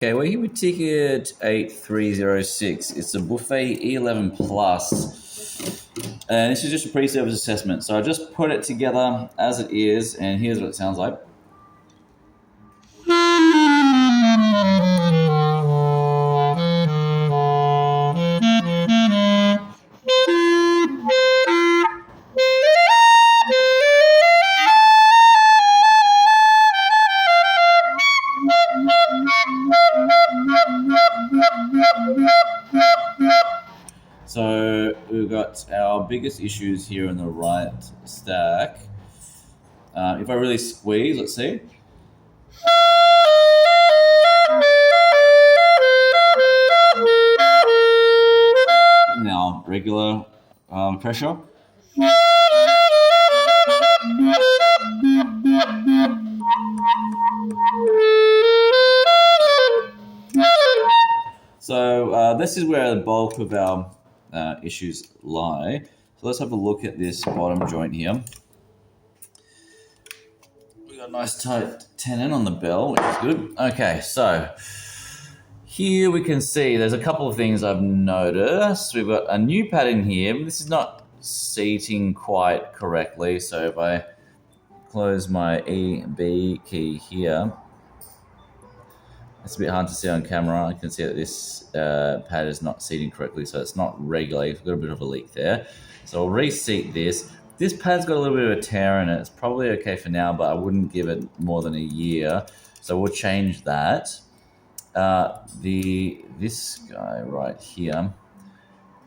Okay, we're here with ticket 8306. It's a Buffet E11 Plus. And this is just a pre-service assessment. So I just put it together as it is, and here's what it sounds like. So we've got our biggest issues here in the right stack. If I really squeeze, let's see. Now, regular pressure. So this is where the bulk of our issues lie. So let's have a look at this bottom joint here. We got a nice tight tenon on the bell, which is good. Okay, so here we can see there's a couple of things I've noticed. We've got a new pad in here. This is not seating quite correctly. So if I close my EB key here, it's a bit hard to see on camera. I can see that this pad is not seating correctly, so it's not regulated. We've got a bit of a leak there. So I'll reseat this. This pad's got a little bit of a tear in it. It's probably okay for now, but I wouldn't give it more than a year. So we'll change that. This guy right here,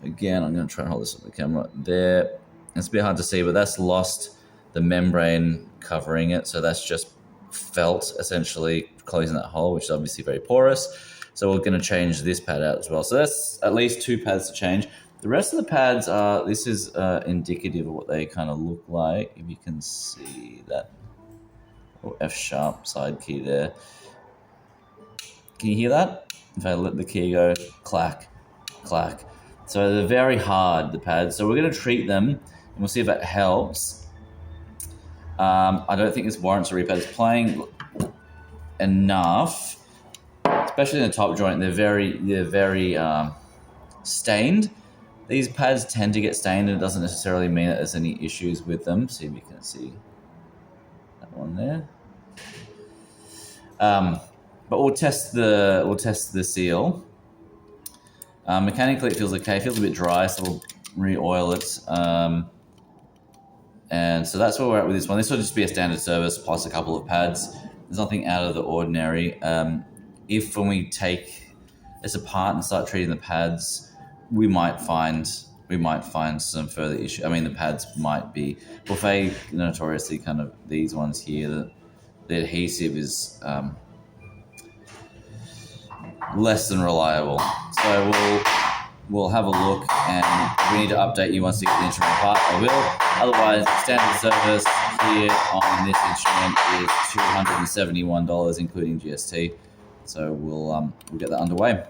again, I'm going to try and hold this up the camera there. It's a bit hard to see, but that's lost the membrane covering it. So that's just felt essentially closing that hole, which is obviously very porous. So we're going to change this pad out as well. So that's at least 2 pads to change. The rest of the pads are, this is indicative of what they kind of look like. If you can see that little F sharp side key there. Can you hear that? If I let the key go, clack, clack. So they're very hard, the pads. So we're going to treat them and we'll see if that helps. I don't think this warrants a repad. It's playing enough, especially in the top joint. They're very stained. These pads tend to get stained, and it doesn't necessarily mean that there's any issues with them. See if you can see that one there. But we'll test the seal. Mechanically, it feels okay. It feels a bit dry, so we'll re-oil it. And so that's where we're at with this one. This will just be a standard service plus a couple of pads. There's nothing out of the ordinary. If when we take this apart and start treating the pads, we might find some further issue. I mean, the pads might be Buffet notoriously kind of these ones here. The adhesive is less than reliable. So we'll have a look, and if we need to update you once we get the instrument apart, I will. Otherwise, standard service here on this instrument is $271, including GST. So we'll get that underway.